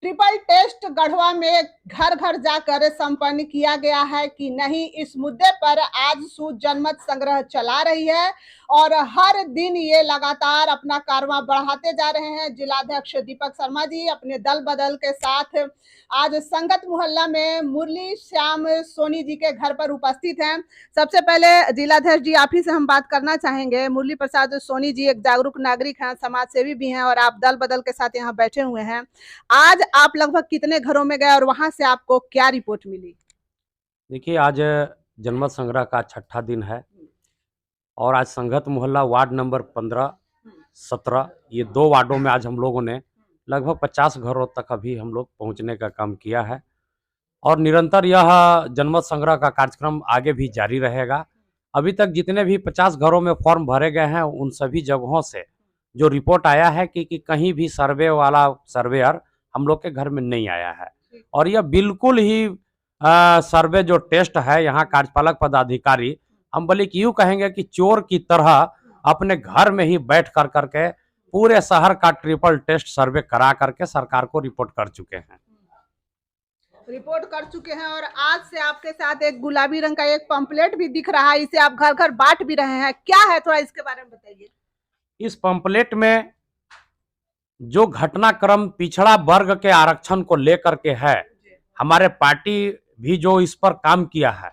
Triple test Garhwa में घर घर जाकर संपन्न किया गया है कि नहीं, इस मुद्दे पर आज सू जनमत संग्रह चला रही है और हर दिन ये लगातार अपना कारवां बढ़ाते जा रहे हैं। जिलाध्यक्ष दीपक शर्मा जी अपने दल बदल के साथ आज संगत मोहल्ला में मुरली श्याम सोनी जी के घर पर उपस्थित हैं। सबसे पहले जिलाध्यक्ष जी, आप ही से हम बात करना चाहेंगे। मुरली प्रसाद सोनी जी एक जागरूक नागरिक हैं, समाज सेवी भी हैं और आप दल बदल के साथ यहाँ बैठे हुए हैं। आज आप लगभग कितने घरों में गए और वहां से आपको क्या रिपोर्ट मिली? देखिए, आज जनमत संग्रह का छठा दिन है और आज संगत मोहल्ला वार्ड नंबर 15, 17 ये 2 वार्डों में आज हम लोगों ने लगभग 50 घरों तक अभी हम लोग पहुंचने का काम किया है और निरंतर यह जनमत संग्रह का कार्यक्रम आगे भी जारी रहेगा। अभी तक जितने भी 50 घरों में फॉर्म भरे गए हैं उन सभी जगहों से जो रिपोर्ट आया है कि कहीं भी सर्वे वाला सर्वेयर हम लोग के घर में नहीं आया है और यह बिल्कुल ही सर्वे जो टेस्ट है यहाँ कार्यपालक पदाधिकारी हम बल्कि यूँ कहेंगे कि चोर की तरह अपने घर में ही बैठ कर करके पूरे शहर का ट्रिपल टेस्ट सर्वे करा करके सरकार को रिपोर्ट कर चुके हैं और आज से आपके साथ एक गुलाबी रंग का एक पंपलेट भी दिख रहा है, इसे आप घर घर बांट भी रहे हैं, क्या है थोड़ा इसके बारे में बताइए। इस पंपलेट में जो घटनाक्रम पिछड़ा वर्ग के आरक्षण को लेकर के है, हमारे पार्टी भी जो इस पर काम किया है।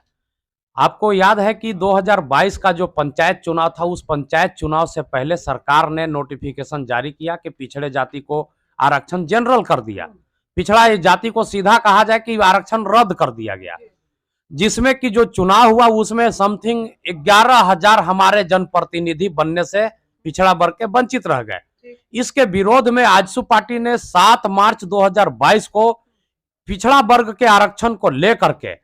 आपको याद है कि 2022 का जो पंचायत चुनाव था, उस पंचायत चुनाव से पहले सरकार ने नोटिफिकेशन जारी किया कि पिछड़े जाति को आरक्षण जनरल कर दिया, पिछड़ा जाति को सीधा कहा जाए कि आरक्षण रद्द कर दिया गया, जिसमें कि जो चुनाव हुआ उसमें समथिंग 11,000 हमारे जनप्रतिनिधि बनने से पिछड़ा वर्ग के वंचित रह गए। इसके विरोध में आजसू पार्टी ने 7 मार्च 2022 को पिछड़ा वर्ग के आरक्षण को लेकर के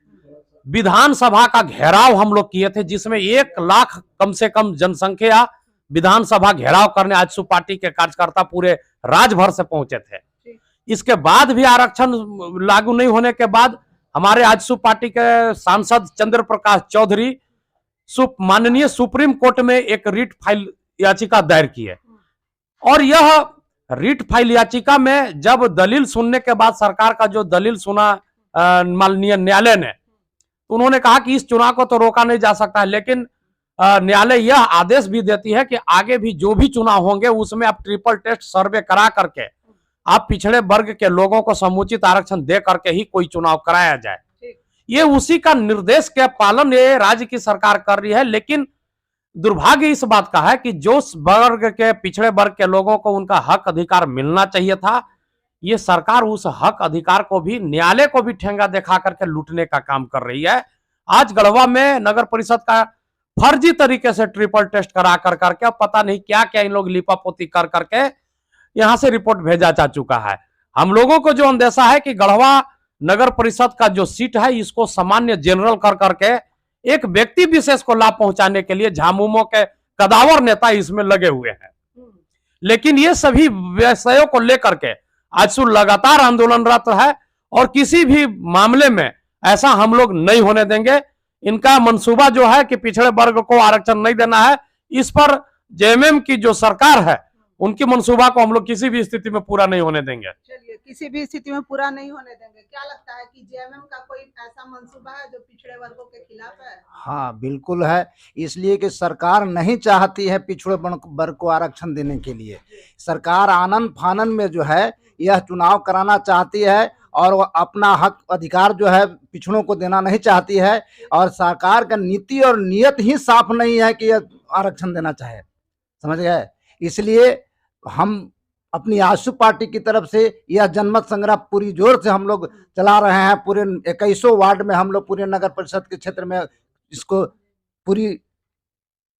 विधानसभा का घेराव हम लोग किए थे, जिसमें 1 लाख कम से कम जनसंख्या विधानसभा घेराव करने आजसू पार्टी के कार्यकर्ता पूरे राज्य भर से पहुंचे थे। इसके बाद भी आरक्षण लागू नहीं होने के बाद हमारे आजसू पार्टी के सांसद चंद्र प्रकाश चौधरी माननीय सुप्रीम कोर्ट में एक रिट फाइल याचिका दायर की है और यह रिट फाइल याचिका में जब दलील सुनने के बाद सरकार का जो दलील सुना माननीय न्यायालय ने, तो उन्होंने कहा कि इस चुनाव को तो रोका नहीं जा सकता है, लेकिन न्यायालय यह आदेश भी देती है कि आगे भी जो भी चुनाव होंगे उसमें आप ट्रिपल टेस्ट सर्वे करा करके आप पिछड़े वर्ग के लोगों को समुचित आरक्षण दे करके ही कोई चुनाव कराया जाए। ये उसी का निर्देश के पालन ये राज्य की सरकार कर रही है, लेकिन दुर्भाग्य इस बात का है कि जो वर्ग के पिछड़े वर्ग के लोगों को उनका हक अधिकार मिलना चाहिए था, ये सरकार उस हक अधिकार को भी न्यायालय को भी ठेंगा दिखा करके लूटने का काम कर रही है। आज गढ़वा में नगर परिषद का फर्जी तरीके से ट्रिपल टेस्ट करा कर करके पता नहीं क्या क्या इन लोग लिपापोती कर करके यहां से रिपोर्ट भेजा जा चुका है। हम लोगों को जो अंदेशा है कि गढ़वा नगर परिषद का जो सीट है इसको सामान्य जनरल कर करके एक व्यक्ति विशेष को लाभ पहुंचाने के लिए झामुमो के कदावर नेता इसमें लगे हुए हैं, लेकिन ये सभी विषयों को लेकर के आजसू लगातार आंदोलनरत है और किसी भी मामले में ऐसा हम लोग नहीं होने देंगे। इनका मंसूबा जो है कि पिछड़े वर्ग को आरक्षण नहीं देना है, इस पर जेएमएम की जो सरकार है उनकी मंसूबा को हम लोग किसी भी स्थिति में पूरा नहीं होने देंगे। चलिए, किसी भी स्थिति में पूरा नहीं होने देंगे। क्या लगता है कि जेएमएम का कोई ऐसा मंसूबा है जो पिछड़े वर्गों के खिलाफ है? हाँ, बिल्कुल है। इसलिए कि सरकार नहीं चाहती है पिछड़े वर्ग को आरक्षण देने के लिए। सरकार आनन फानन में जो है यह चुनाव कराना चाहती है और वो अपना हक अधिकार जो है पिछड़ों को देना नहीं चाहती है और सरकार का नीति और नियत ही साफ नहीं है कि यह आरक्षण देना चाहे, समझ गए। इसलिए हम अपनी आजसू पार्टी की तरफ से यह जनमत संग्रह पूरी जोर से हम लोग चला रहे हैं। पूरे 21 वार्ड में हम लोग पूरे नगर परिषद के क्षेत्र में इसको पूरी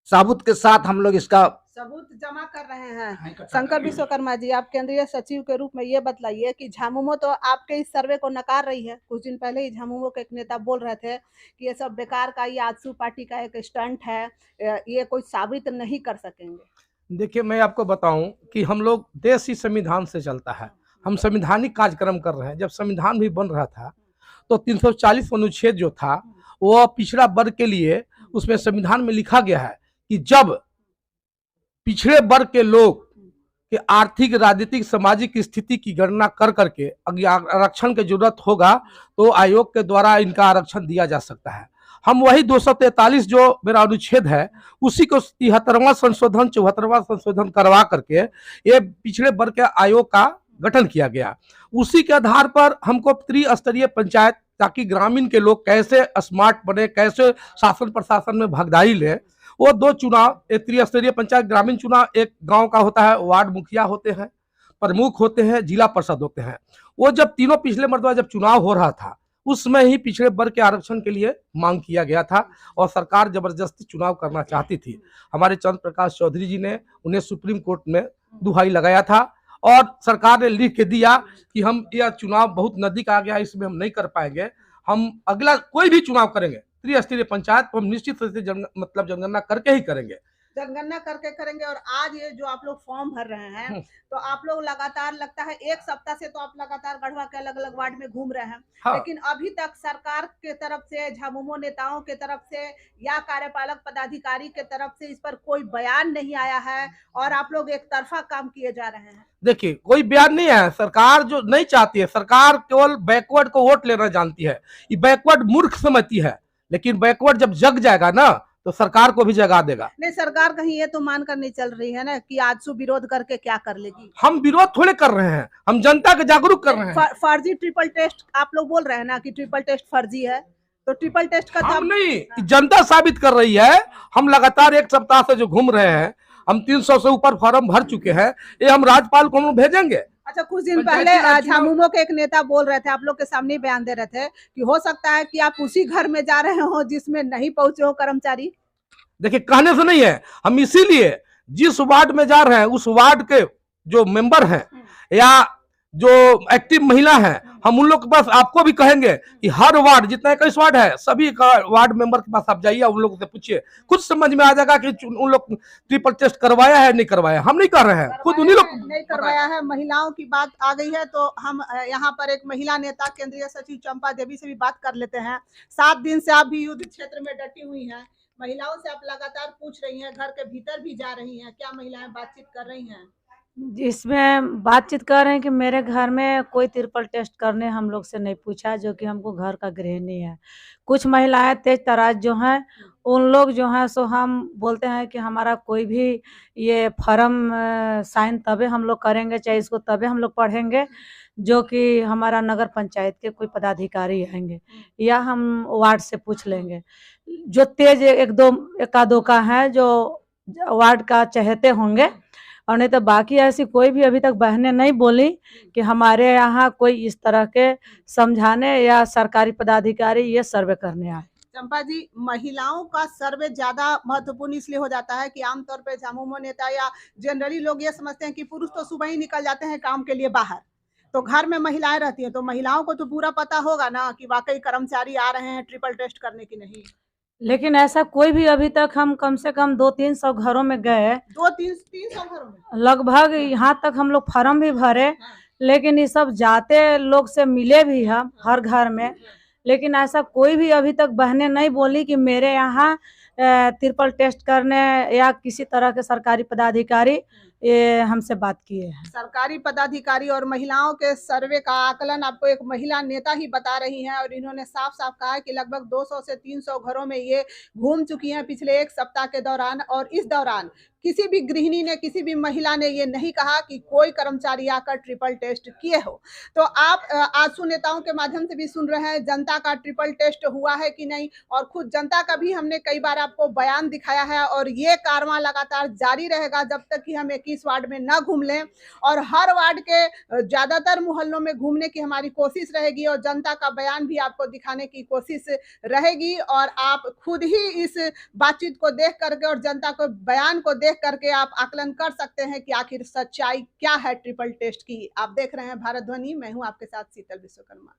सबूत के साथ हम लोग इसका सबूत जमा कर रहे हैं। शंकर विश्वकर्मा जी, आप केंद्रीय सचिव के रूप में ये बतलाइए कि झामुमो तो आपके इस सर्वे को नकार रही है। कुछ दिन पहले ही झामुमो के एक नेता बोल रहे थे कि ये सब बेकार का, ये आजसू पार्टी का एक स्टंट है, ये कोई साबित नहीं कर सकेंगे। देखिए, मैं आपको बताऊं कि हम लोग देश ही संविधान से चलता है, हम संवैधानिक कार्यक्रम कर रहे हैं। जब संविधान भी बन रहा था तो 340 अनुच्छेद जो था वो पिछड़ा वर्ग के लिए, उसमें संविधान में लिखा गया है कि जब पिछड़े वर्ग के लोग कि आर्थिक, राजनीतिक, सामाजिक स्थिति की गणना कर करके अगर आरक्षण की जरूरत होगा तो आयोग के द्वारा इनका आरक्षण दिया जा सकता है। हम वही 243 जो मेरा अनुच्छेद है उसी को 73वां संशोधन 74वां संशोधन करवा करके ये पिछड़े वर्ग के आयोग का गठन किया गया। उसी के आधार पर हमको त्रिस्तरीय पंचायत, ताकि ग्रामीण के लोग कैसे स्मार्ट बने, कैसे शासन प्रशासन में भागीदारी ले, वो 2 चुनाव, एक त्रिस्तरीय पंचायत ग्रामीण चुनाव, एक गांव का होता है, वार्ड मुखिया होते हैं, प्रमुख होते हैं, जिला परिषद होते हैं। वो जब तीनों पिछले मर्तबा जब चुनाव हो रहा था उसमें ही पिछड़े वर्ग के आरक्षण के लिए मांग किया गया था और सरकार जबरदस्ती चुनाव करना चाहती थी। हमारे चंद्र प्रकाश चौधरी जी ने उन्हें सुप्रीम कोर्ट में दुहाई लगाया था और सरकार ने लिख के दिया कि हम यह चुनाव बहुत नजदीक आ गया, इसमें हम नहीं कर पाएंगे, हम अगला कोई भी चुनाव करेंगे त्रिस्तरीय पंचायत तो हम निश्चित रूप से जनगणना करके ही करेंगे। जनगणना करके करेंगे। और आज ये जो आप लोग फॉर्म भर रहे हैं, तो आप लोग लगातार, लगता है 1 सप्ताह से तो आप लगातार गढ़वा के अलग अलग वार्ड में घूम रहे हैं। हाँ। लेकिन अभी तक सरकार के तरफ से, झामुमो नेताओं के तरफ से या कार्यपालक पदाधिकारी के तरफ से इस पर कोई बयान नहीं आया है और आप लोग एक तरफा काम किए जा रहे हैं। देखिए, कोई बयान नहीं है, सरकार जो नहीं चाहती है, सरकार केवल बैकवर्ड को वोट लेना जानती है, ये बैकवर्ड मूर्ख समझती है, लेकिन बैकवर्ड जब जग जाएगा ना तो सरकार को भी जगा देगा। नहीं, सरकार कहीं ये तो मानकर नहीं चल रही है ना कि आजसू विरोध करके क्या कर लेगी। हम विरोध थोड़े कर रहे हैं, हम जनता को जागरूक कर रहे हैं। फर्जी ट्रिपल टेस्ट आप लोग बोल रहे हैं ना कि ट्रिपल टेस्ट फर्जी है, तो ट्रिपल टेस्ट का हम नहीं, जनता साबित कर रही है। हम लगातार 1 सप्ताह से जो घूम रहे हैं, हम 300 से ऊपर फॉर्म भर चुके हैं, ये हम राज्यपाल को हम भेजेंगे। अच्छा, कुछ दिन पहले झामुमो के एक नेता बोल रहे थे, आप लोग के सामने बयान दे रहे थे कि हो सकता है कि आप उसी घर में जा रहे हो जिसमें नहीं पहुंचे हो कर्मचारी। देखिए, कहने से नहीं है, हम इसीलिए जिस वार्ड में जा रहे हैं उस वार्ड के जो मेंबर हैं या जो एक्टिव महिला हैं, हम उन लोग के पास, आपको भी कहेंगे कि हर वार्ड, जितना 21 वार्ड है, सभी का वार्ड मेंबर के पास आप जाइए, उन लोगों से पूछिए, खुद समझ में आ जाएगा कि उन लोग ट्रिपल टेस्ट करवाया है नहीं करवाया। हम नहीं कर रहे हैं, खुद उन्हीं लोग नहीं करवाया है। महिलाओं की बात आ गई है तो हम यहाँ पर एक महिला नेता, केंद्रीय सचिव चंपा देवी से भी बात कर लेते हैं। 7 दिन से आप भी युद्ध क्षेत्र में डटी हुई हैं, महिलाओं से आप लगातार पूछ रही हैं, घर के भीतर भी जा रही हैं, क्या महिलाएं बातचीत कर रही हैं? इसमें बातचीत कर रहे हैं कि मेरे घर में कोई ट्रिपल टेस्ट करने हम लोग से नहीं पूछा, जो कि हमको घर का गृहिणी है। कुछ महिलाएं तेज तराज जो हैं, उन लोग जो हैं सो हम बोलते हैं कि हमारा कोई भी ये फॉर्म साइन तबे हम लोग करेंगे, चाहे इसको तबे हम लोग पढ़ेंगे जो कि हमारा नगर पंचायत के कोई पदाधिकारी आएंगे या हम वार्ड से पूछ लेंगे। जो तेज एका दो का है जो वार्ड का चहेते होंगे, और नहीं तो बाकी ऐसी कोई भी अभी तक बहनें नहीं बोली कि हमारे यहाँ कोई इस तरह के समझाने या सरकारी पदाधिकारी ये सर्वे करने आए। चंपा जी, महिलाओं का सर्वे ज्यादा महत्वपूर्ण इसलिए हो जाता है कि आमतौर पे झामुमो नेता या जनरली लोग ये समझते हैं कि पुरुष तो सुबह ही निकल जाते हैं काम के लिए बाहर, तो घर में महिलाएं रहती हैं, तो महिलाओं को तो पूरा पता होगा ना कि वाकई कर्मचारी आ रहे हैं ट्रिपल टेस्ट करने की नहीं। लेकिन ऐसा कोई भी अभी तक, हम कम से कम 200-300 घरों में गए, 200-300 घरों में लगभग यहाँ तक हम लोग फॉर्म भी भरे, लेकिन ये सब जाते लोग से मिले भी हम हर घर में, लेकिन ऐसा कोई भी अभी तक बहनें नहीं बोली कि मेरे यहाँ ट्रिपल टेस्ट करने या किसी तरह के सरकारी पदाधिकारी ये हमसे बात किए हैं। सरकारी पदाधिकारी और महिलाओं के सर्वे का आकलन आपको एक महिला नेता ही बता रही हैं और इन्होंने साफ साफ कहा है कि लगभग 200 से 300 घरों में ये घूम चुकी हैं पिछले 1 सप्ताह के दौरान, और इस दौरान किसी भी गृहिणी ने, किसी भी महिला ने ये नहीं कहा कि कोई कर्मचारी आकर ट्रिपल टेस्ट किए हो। तो आप आजसू नेताओं के माध्यम से भी सुन रहे हैं जनता का ट्रिपल टेस्ट हुआ है कि नहीं, और खुद जनता का भी हमने कई बार आपको बयान दिखाया है, और ये कारवां लगातार जारी रहेगा जब तक कि हम 21 वार्ड में न घूम लें, और हर वार्ड के ज्यादातर मोहल्लों में घूमने की हमारी कोशिश रहेगी और जनता का बयान भी आपको दिखाने की कोशिश रहेगी, और आप खुद ही इस बातचीत को देख करके और जनता को बयान को देख करके आप आकलन कर सकते हैं कि आखिर सच्चाई क्या है ट्रिपल टेस्ट की। आप देख रहे हैं भारत ध्वनि, मैं हूं आपके साथ शीतल विश्वकर्मा।